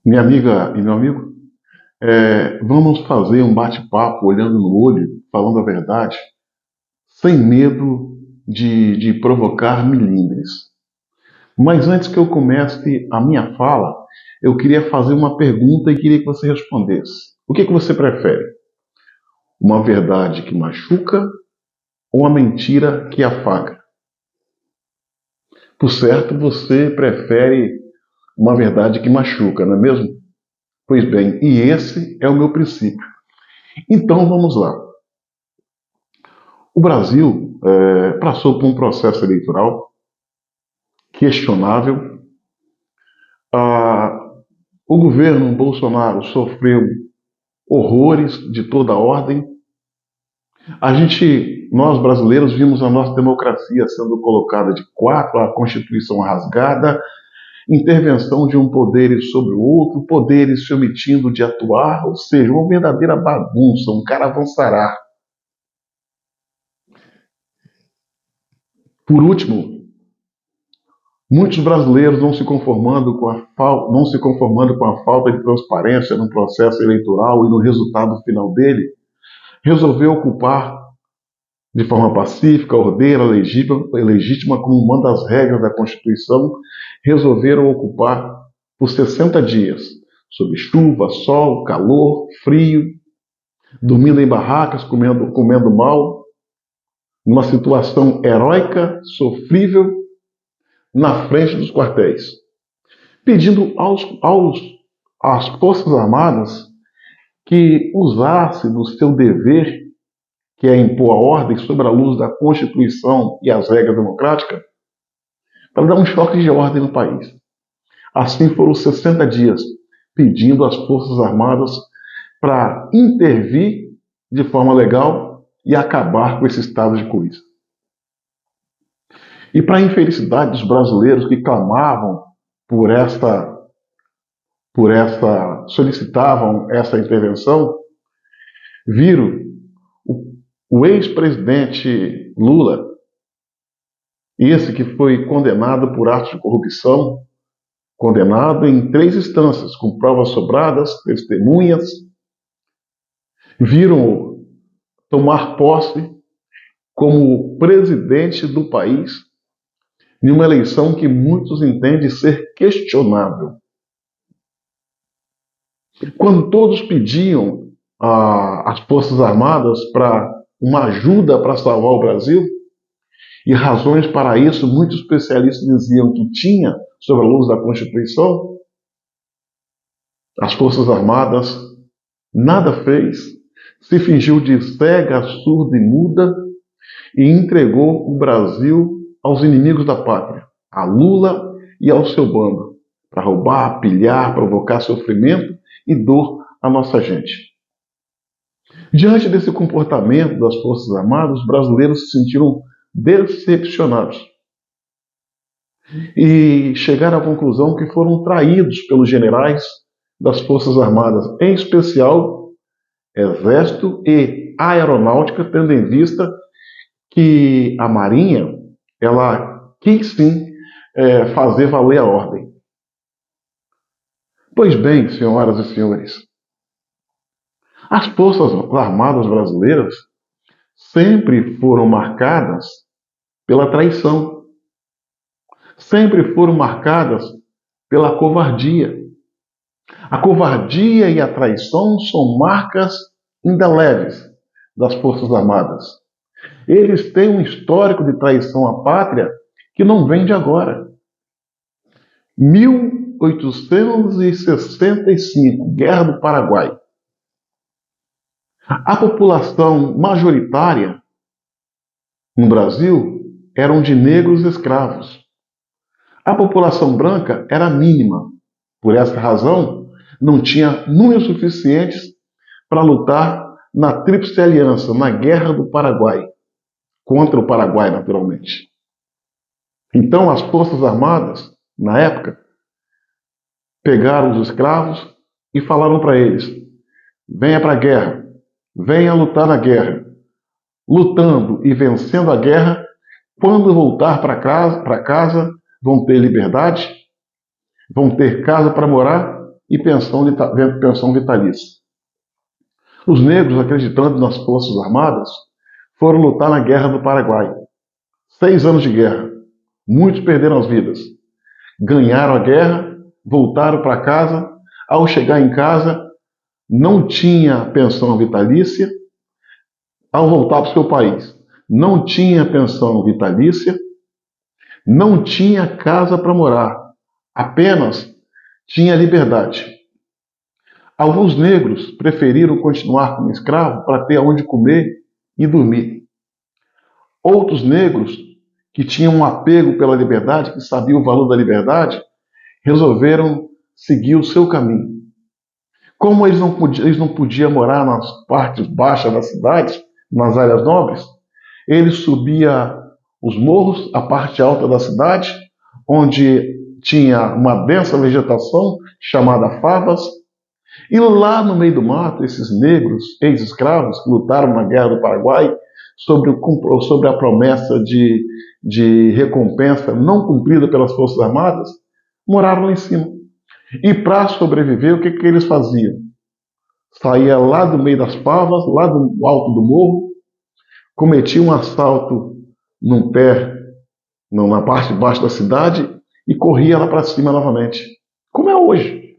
Minha amiga e meu amigo, vamos fazer um bate-papo olhando no olho, falando a verdade, sem medo de provocar milindres. Mas antes que eu comece a minha fala, eu queria fazer uma pergunta e queria que você respondesse. O que você prefere? Uma verdade que machuca ou uma mentira que afaga? Por certo, você prefere uma verdade que machuca, não é mesmo? Pois bem, e esse é o meu princípio. Então vamos lá. O Brasil passou por um processo eleitoral questionável. Ah, o governo Bolsonaro sofreu horrores de toda ordem. Nós brasileiros, vimos a nossa democracia sendo colocada de quatro, a Constituição rasgada, intervenção de um poder sobre o outro, poderes se omitindo de atuar, ou seja, uma verdadeira bagunça, um caravançará. Por último, muitos brasileiros não se conformando com a falta de transparência no processo eleitoral e no resultado final dele, resolveu ocupar de forma pacífica, ordeira, legítima, como manda as regras da Constituição, resolveram ocupar por 60 dias, sob chuva, sol, calor, frio, dormindo em barracas, comendo mal, numa situação heróica, sofrível, na frente dos quartéis, pedindo às Forças Armadas que usasse do seu dever, que é impor a ordem sobre a luz da Constituição e as regras democráticas, para dar um choque de ordem no país. Assim foram 60 dias, pedindo às Forças Armadas para intervir de forma legal e acabar com esse estado de coisa. E para a infelicidade dos brasileiros que clamavam por solicitavam essa intervenção, viram o ex-presidente Lula, esse que foi condenado por atos de corrupção, condenado em 3 instâncias, com provas sobradas, testemunhas, viram tomar posse como presidente do país em uma eleição que muitos entendem ser questionável. Quando todos pediam às Forças Armadas para uma ajuda para salvar o Brasil, e razões para isso, muitos especialistas diziam que tinha, sobre a luz da Constituição, as Forças Armadas nada fez, se fingiu de cega, surda e muda e entregou o Brasil aos inimigos da pátria, a Lula e ao seu bando, para roubar, pilhar, provocar sofrimento e dor à nossa gente. Diante desse comportamento das Forças Armadas, os brasileiros se sentiram decepcionados e chegaram à conclusão que foram traídos pelos generais das Forças Armadas, em especial Exército e Aeronáutica, tendo em vista que a Marinha ela quis sim fazer valer a ordem. Pois bem, senhoras e senhores, as Forças Armadas brasileiras sempre foram marcadas pela traição, sempre foram marcadas pela covardia. A covardia e a traição são marcas indeléveis das Forças Armadas. Eles têm um histórico de traição à pátria que não vem de agora. 1865, Guerra do Paraguai. A população majoritária no Brasil eram de negros escravos. A população branca era mínima. Por essa razão, não tinha números suficientes para lutar na Tríplice Aliança, na Guerra do Paraguai, contra o Paraguai, naturalmente. Então, as Forças Armadas, na época, pegaram os escravos e falaram para eles: venha para a guerra, venha lutar na guerra. Lutando e vencendo a guerra, quando voltar para casa, vão ter liberdade, vão ter casa para morar e pensão vitalícia. Os negros, acreditando nas Forças Armadas, foram lutar na Guerra do Paraguai. 6 anos de guerra. Muitos perderam as vidas. Ganharam a guerra, voltaram para casa. Ao chegar em casa, não tinha pensão vitalícia. Ao voltar para o seu país, não tinha pensão vitalícia, não tinha casa para morar, apenas tinha liberdade. Alguns negros preferiram continuar como escravo para ter onde comer e dormir. Outros negros, que tinham um apego pela liberdade, que sabiam o valor da liberdade, resolveram seguir o seu caminho. Como eles não podiam morar nas partes baixas das cidades, nas áreas nobres, eles subiam os morros, a parte alta da cidade, onde tinha uma densa vegetação chamada favas, e lá no meio do mato, esses negros, ex-escravos, que lutaram na Guerra do Paraguai, sobre a promessa de recompensa não cumprida pelas Forças Armadas, moraram lá em cima. E para sobreviver, o que eles faziam? Saía lá do meio das favas, lá do alto do morro, cometia um assalto num pé, na parte de baixo da cidade, e corria lá para cima novamente. Como é hoje.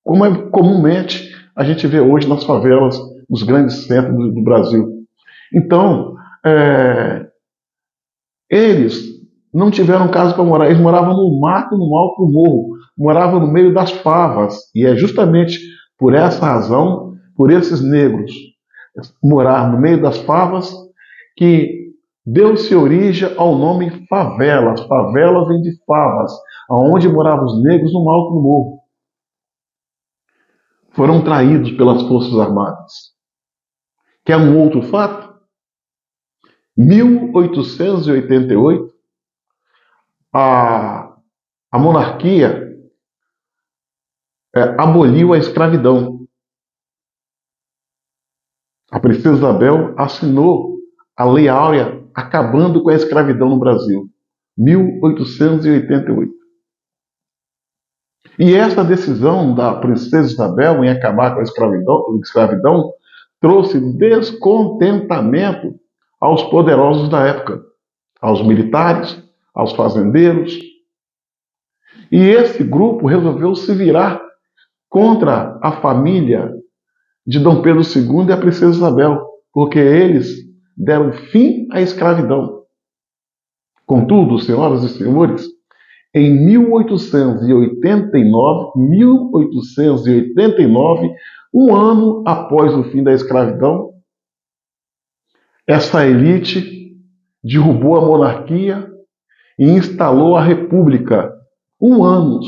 Como é comumente a gente vê hoje nas favelas, nos grandes centros do Brasil. Então, eles não tiveram casa para morar, eles moravam no mato, no alto do morro, moravam no meio das favas, e é justamente por essa razão, por esses negros morar no meio das favas, que deu-se origem ao nome favelas. Favelas vem de favas, aonde moravam os negros no alto do morro. Foram traídos pelas Forças Armadas. Quer um outro fato? 1888, a monarquia aboliu a escravidão. A princesa Isabel assinou a Lei Áurea acabando com a escravidão no Brasil. 1888. E essa decisão da princesa Isabel em acabar com a escravidão trouxe descontentamento aos poderosos da época, aos militares, aos fazendeiros. E esse grupo resolveu se virar contra a família de Dom Pedro II e a princesa Isabel, porque eles deram fim à escravidão. Contudo, senhoras e senhores, em 1889, um ano após o fim da escravidão, essa elite derrubou a monarquia e instalou a república, um ano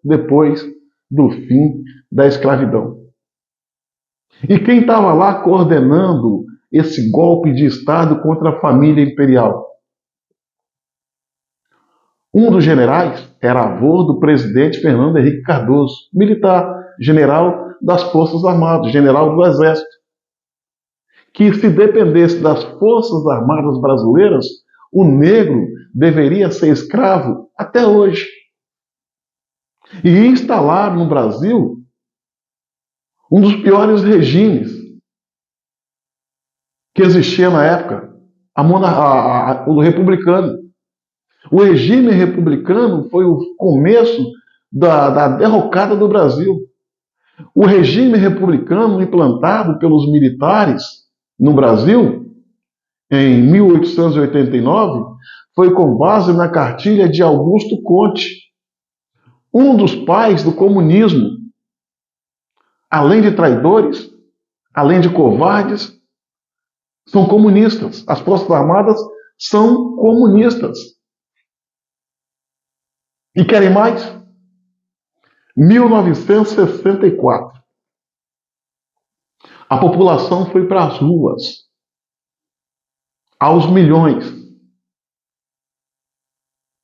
depois do fim da escravidão. E quem estava lá coordenando esse golpe de Estado contra a família imperial? Um dos generais era avô do presidente Fernando Henrique Cardoso, militar, general das Forças Armadas, general do Exército. Que se dependesse das Forças Armadas brasileiras, o negro deveria ser escravo até hoje. E instalaram no Brasil um dos piores regimes que existia na época, o republicano. O regime republicano foi o começo da derrocada do Brasil. O regime republicano implantado pelos militares no Brasil, em 1889, foi com base na cartilha de Augusto Conte, um dos pais do comunismo. Além de traidores, além de covardes, são comunistas. As Forças Armadas são comunistas. E querem mais? 1964. A população foi para as ruas, aos milhões,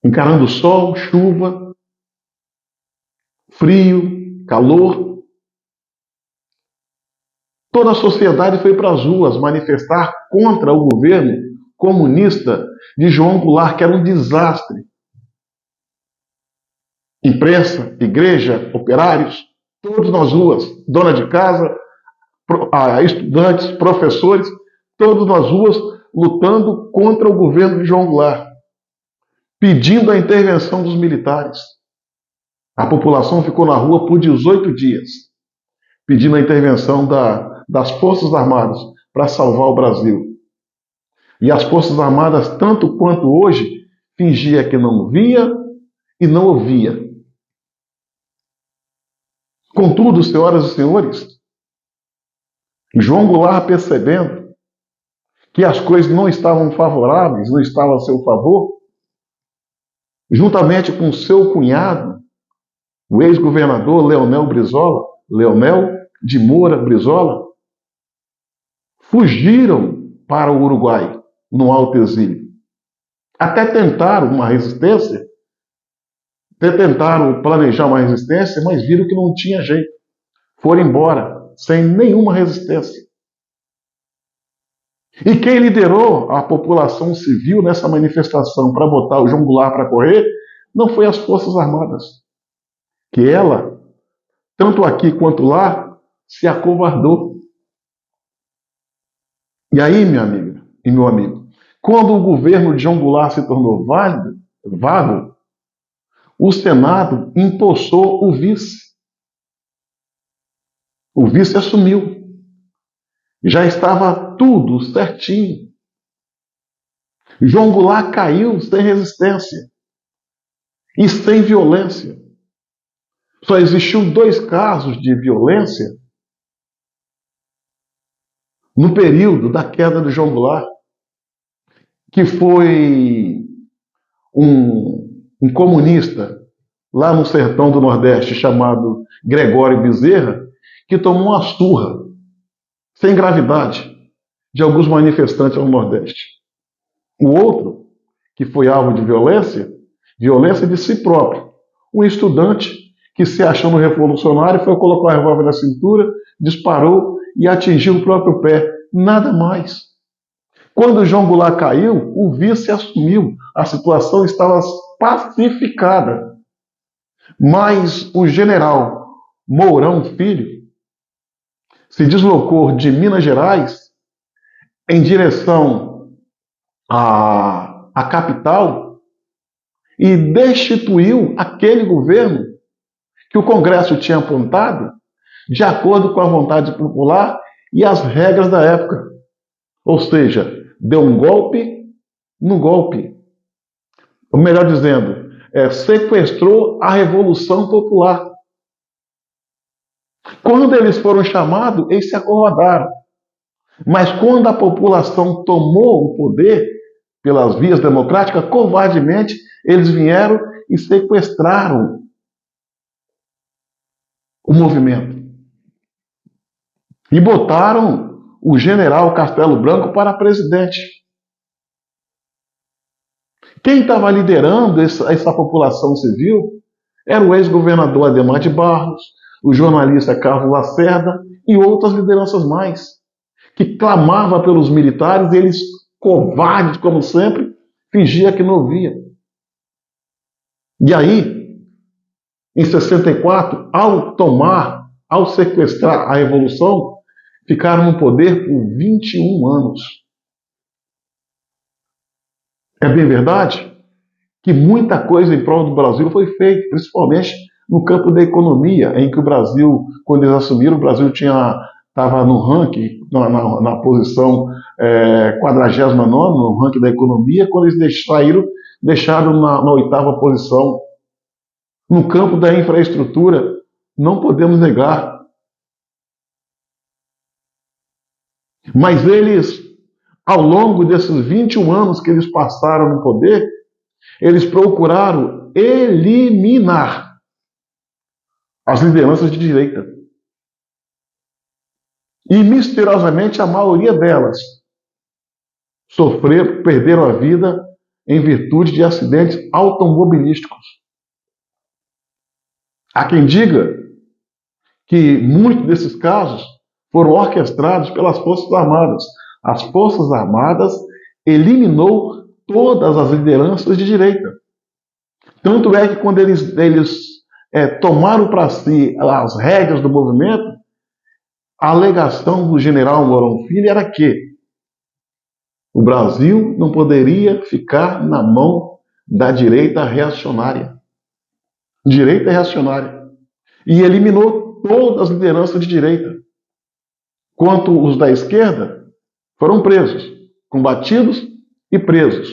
encarando sol, chuva, frio, calor. Toda a sociedade foi para as ruas manifestar contra o governo comunista de João Goulart, que era um desastre. Imprensa, igreja, operários, Todos nas ruas, dona de casa, estudantes, professores, todos nas ruas lutando contra o governo de João Goulart, pedindo a intervenção dos militares. A população ficou na rua por 18 dias, pedindo a intervenção das Forças Armadas para salvar o Brasil. E as Forças Armadas, tanto quanto hoje, fingia que não via e não ouvia. Contudo, senhoras e senhores, João Goulart, percebendo que as coisas não estavam favoráveis, não estavam a seu favor, juntamente com seu cunhado, o ex-governador Leonel Brizola, Leonel de Moura Brizola, fugiram para o Uruguai, no alto exílio. Até tentaram uma resistência, até tentaram planejar uma resistência, mas viram que não tinha jeito. Foram embora, sem nenhuma resistência. E quem liderou a população civil nessa manifestação para botar o João Goulart para correr não foi as Forças Armadas, que ela, tanto aqui quanto lá, se acovardou. E aí, minha amiga e meu amigo, quando o governo de João Goulart se tornou vago, o Senado empossou o vice. O vice assumiu. Já estava tudo certinho. João Goulart caiu sem resistência e sem violência. Só existiu 2 casos de violência no período da queda de João Goulart, que foi um comunista lá no sertão do Nordeste chamado Gregório Bezerra, que tomou uma surra sem gravidade de alguns manifestantes no Nordeste. O outro, que foi alvo de violência de si próprio. Um estudante que, se achando revolucionário, foi colocar o revólver na cintura, disparou e atingiu o próprio pé. Nada mais. Quando João Goulart caiu, o vice assumiu. A situação estava pacificada. Mas o general Mourão Filho se deslocou de Minas Gerais em direção à capital e destituiu aquele governo que o Congresso tinha apontado de acordo com a vontade popular e as regras da época. Ou seja, deu um golpe no golpe. Ou melhor dizendo, sequestrou a Revolução Popular. Quando eles foram chamados, eles se acomodaram. Mas quando a população tomou o poder pelas vias democráticas, covardemente, eles vieram e sequestraram o movimento. E botaram o general Castelo Branco para presidente. Quem estava liderando essa população civil era o ex-governador Adhemar de Barros, o jornalista Carlos Lacerda e outras lideranças mais, que clamavam pelos militares e eles, covardes como sempre, fingiam que não ouvia. E aí, em 64, ao sequestrar a Revolução, ficaram no poder por 21 anos. É bem verdade que muita coisa em prol do Brasil foi feita, principalmente no campo da economia, em que o Brasil, quando eles assumiram, o Brasil estava no ranking, na posição 49ª, no ranking da economia. Quando eles deixaram na 8ª posição. No campo da infraestrutura, não podemos negar. Mas eles, ao longo desses 21 anos que eles passaram no poder, eles procuraram eliminar as lideranças de direita. E, misteriosamente, a maioria delas perderam a vida em virtude de acidentes automobilísticos. Há quem diga que muitos desses casos foram orquestrados pelas Forças Armadas. As Forças Armadas eliminou todas as lideranças de direita. Tanto é que quando eles tomaram para si as rédeas do movimento, a alegação do general Mourão Filho era que o Brasil não poderia ficar na mão da direita reacionária. Direita reacionária. E eliminou todas as lideranças de direita. Quanto os da esquerda, foram presos, combatidos e presos.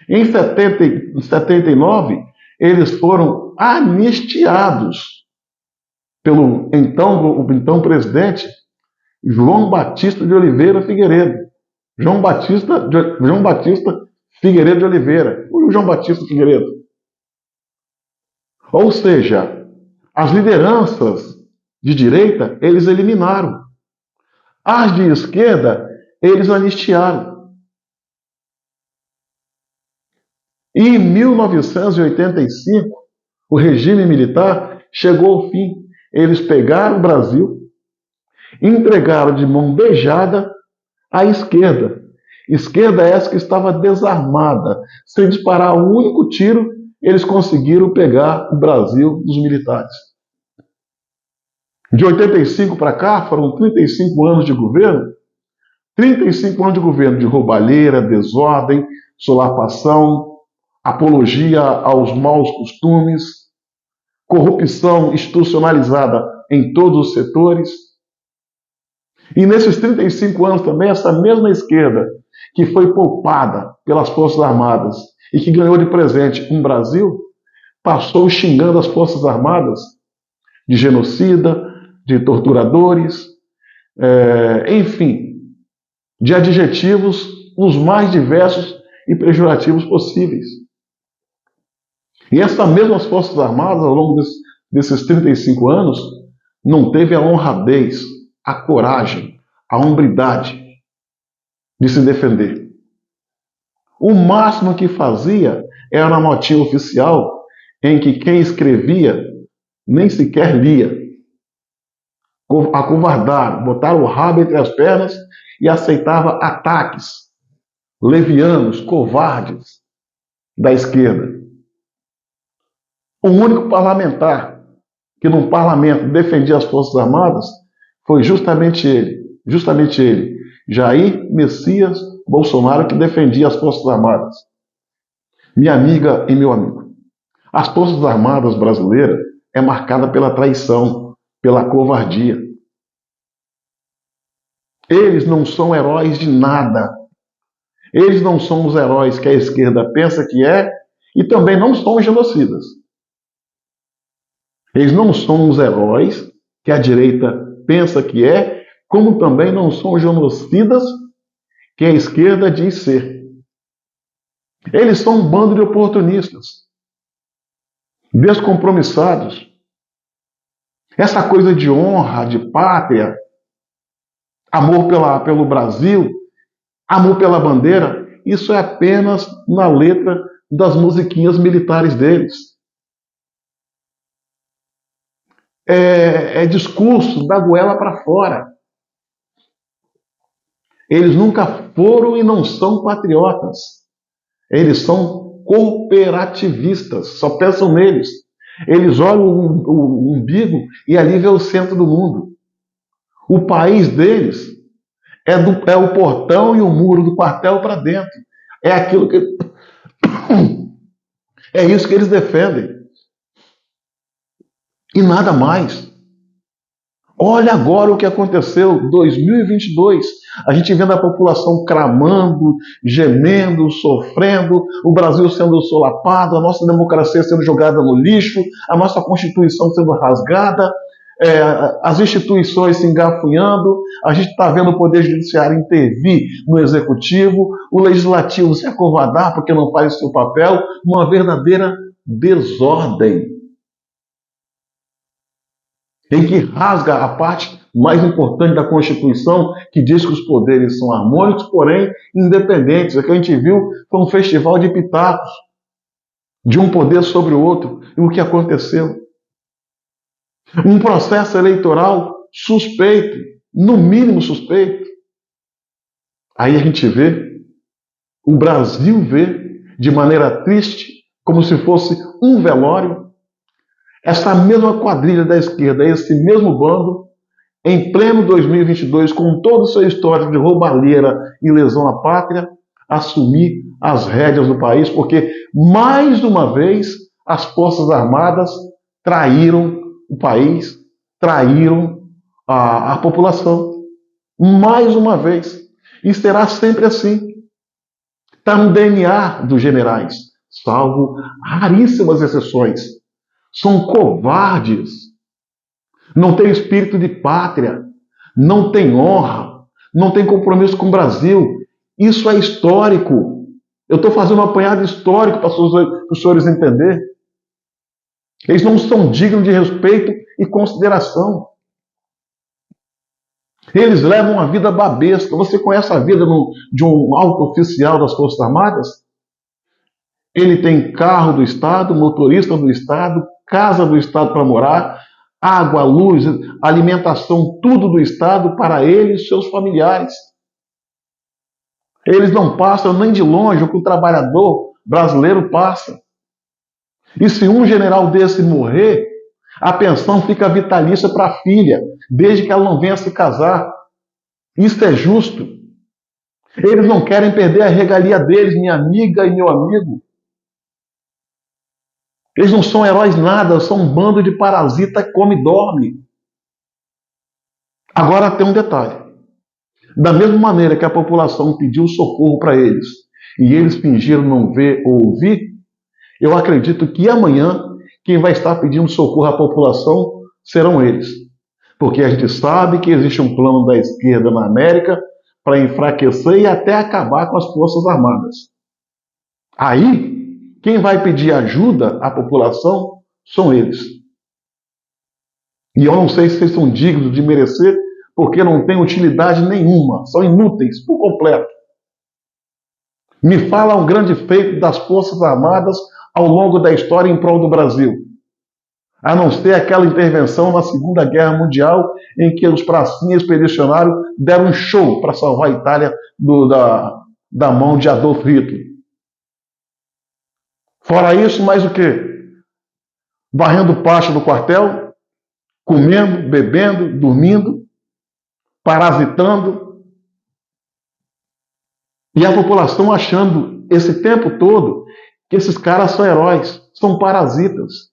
Em 79, eles foram anistiados pelo então presidente João Batista de Oliveira Figueiredo. João Batista Figueiredo de Oliveira. O João Batista Figueiredo. Ou seja, as lideranças de direita, eles eliminaram. As de esquerda, eles anistiaram. E em 1985, o regime militar chegou ao fim. Eles pegaram o Brasil, entregaram de mão beijada à esquerda. Esquerda essa que estava desarmada. Sem disparar um único tiro, eles conseguiram pegar o Brasil dos militares. De 85 para cá, foram 35 anos de governo. 35 anos de governo de roubalheira, desordem, solapação, apologia aos maus costumes, corrupção institucionalizada em todos os setores. E nesses 35 anos também, essa mesma esquerda que foi poupada pelas Forças Armadas e que ganhou de presente um Brasil, passou xingando as Forças Armadas de genocida, de torturadores, enfim, de adjetivos os mais diversos e pejorativos possíveis. E essas mesmas Forças Armadas, ao longo desses 35 anos, não teve a honradez, a coragem, a hombridade de se defender. O máximo que fazia era na notinha oficial, em que quem escrevia nem sequer lia. Acovardaram, botaram o rabo entre as pernas e aceitava ataques levianos, covardes da esquerda. O único parlamentar que num parlamento defendia as Forças Armadas foi justamente ele, Jair Messias Bolsonaro, que defendia as Forças Armadas. Minha amiga e meu amigo, as Forças Armadas brasileiras é marcada pela traição, pela covardia. Eles não são heróis de nada. Eles não são os heróis que a esquerda pensa que é e também não são os genocidas. Eles não são os heróis que a direita pensa que é, como também não são os genocidas que a esquerda diz ser. Eles são um bando de oportunistas, descompromissados. Essa coisa de honra, de pátria, amor pelo Brasil, amor pela bandeira, isso é apenas na letra das musiquinhas militares deles. É discurso da goela para fora. Eles nunca foram e não são patriotas. Eles são cooperativistas, só pensam neles. Eles olham o umbigo e ali vê o centro do mundo. O país deles é o portão e o muro do quartel para dentro. É aquilo que... É isso que eles defendem. E nada mais. Olha agora o que aconteceu em 2022. A gente vendo a população clamando, gemendo, sofrendo, o Brasil sendo solapado, a nossa democracia sendo jogada no lixo, a nossa Constituição sendo rasgada, as instituições se engafunhando, a gente está vendo o Poder Judiciário intervir no Executivo, o Legislativo se acovardar porque não faz o seu papel, uma verdadeira desordem, em que rasga a parte mais importante da Constituição, que diz que os poderes são harmônicos, porém independentes. O que a gente viu foi um festival de pitacos, de um poder sobre o outro. E o que aconteceu? Um processo eleitoral suspeito, no mínimo suspeito. Aí a gente vê, o Brasil vê, de maneira triste, como se fosse um velório, Essa mesma quadrilha da esquerda, esse mesmo bando, em pleno 2022, com todo o seu histórico de roubalheira e lesão à pátria, assumir as rédeas do país, porque, mais uma vez, as Forças Armadas traíram o país, traíram a população. Mais uma vez. E será sempre assim. Está no DNA dos generais, salvo raríssimas exceções. São covardes, não têm espírito de pátria, não têm honra, não têm compromisso com o Brasil. Isso é histórico. Eu estou fazendo um apanhado histórico para os senhores entenderem. Eles não são dignos de respeito e consideração. Eles levam uma vida babesca. Você conhece a vida de um alto oficial das Forças Armadas? Ele tem carro do Estado, motorista do Estado, casa do Estado para morar, água, luz, alimentação, tudo do Estado para ele e seus familiares. Eles não passam nem de longe o que o trabalhador brasileiro passa. E se um general desse morrer, a pensão fica vitalícia para a filha, desde que ela não venha se casar. Isso é justo. Eles não querem perder a regalia deles, minha amiga e meu amigo. Eles não são heróis nada, são um bando de parasita que come e dorme. Agora tem um detalhe. Da mesma maneira que a população pediu socorro para eles e eles fingiram não ver ou ouvir, eu acredito que amanhã quem vai estar pedindo socorro à população serão eles. Porque a gente sabe que existe um plano da esquerda na América para enfraquecer e até acabar com as Forças Armadas. Aí, quem vai pedir ajuda à população são eles. E eu não sei se eles são dignos de merecer, porque não têm utilidade nenhuma, são inúteis por completo. Me fala um grande feito das Forças Armadas ao longo da história em prol do Brasil. A não ser aquela intervenção na Segunda Guerra Mundial, em que os pracinhas expedicionários deram um show para salvar a Itália da mão de Adolf Hitler. Fora isso, mais o quê? Varrendo o pátio do quartel, comendo, bebendo, dormindo, parasitando. E a população achando esse tempo todo que esses caras são heróis, são parasitas.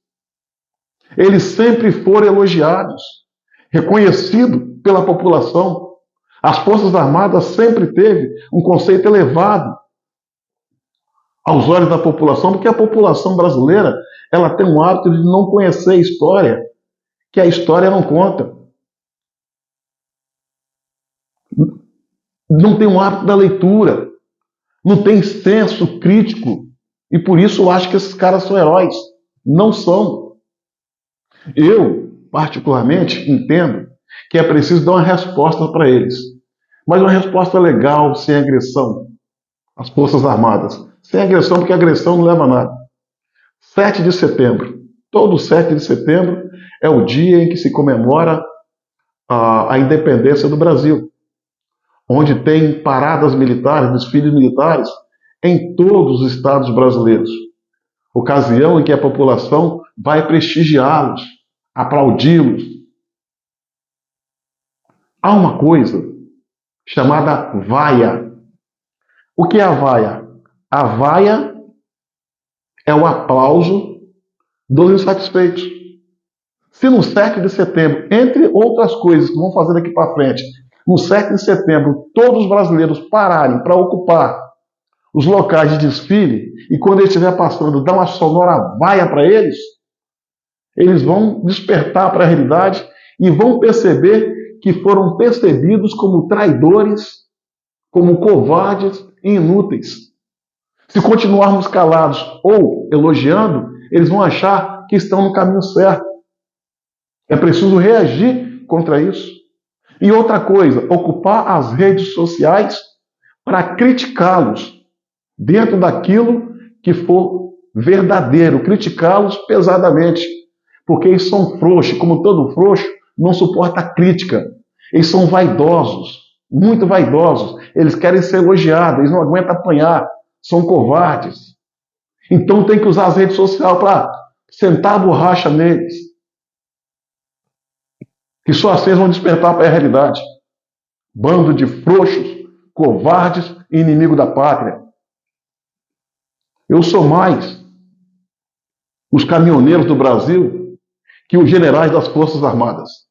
Eles sempre foram elogiados, reconhecidos pela população. As Forças Armadas sempre teve um conceito elevado aos olhos da população, porque a população brasileira ela tem um hábito de não conhecer a história, que a história não conta. Não tem um hábito da leitura, não tem senso crítico, e por isso eu acho que esses caras são heróis. Não são. Eu, particularmente, entendo que é preciso dar uma resposta para eles. Mas uma resposta legal, sem agressão às Forças Armadas. Sem agressão, porque agressão não leva a nada. 7 de setembro. Todo 7 de setembro é o dia em que se comemora a independência do Brasil. Onde tem paradas militares, desfiles militares em todos os estados brasileiros. Ocasião em que a população vai prestigiá-los, aplaudi-los. Há uma coisa chamada vaia. O que é a vaia? A vaia é o aplauso dos insatisfeitos. Se no 7 de setembro, entre outras coisas que vão fazer daqui para frente, no 7 de setembro, todos os brasileiros pararem para ocupar os locais de desfile e quando ele estiver passando, dar uma sonora vaia para eles, eles vão despertar para a realidade e vão perceber que foram percebidos como traidores, como covardes e inúteis. Se continuarmos calados ou elogiando, eles vão achar que estão no caminho certo. É preciso reagir contra isso. E outra coisa, ocupar as redes sociais para criticá-los dentro daquilo que for verdadeiro, criticá-los pesadamente, porque eles são frouxos, como todo frouxo, não suporta a crítica. Eles são vaidosos, muito vaidosos, eles querem ser elogiados, eles não aguentam apanhar, são covardes. Então tem que usar as redes sociais para sentar a borracha neles, que só assim eles vão despertar para a realidade. Bando de frouxos, covardes e inimigo da pátria. Eu sou mais os caminhoneiros do Brasil que os generais das Forças Armadas.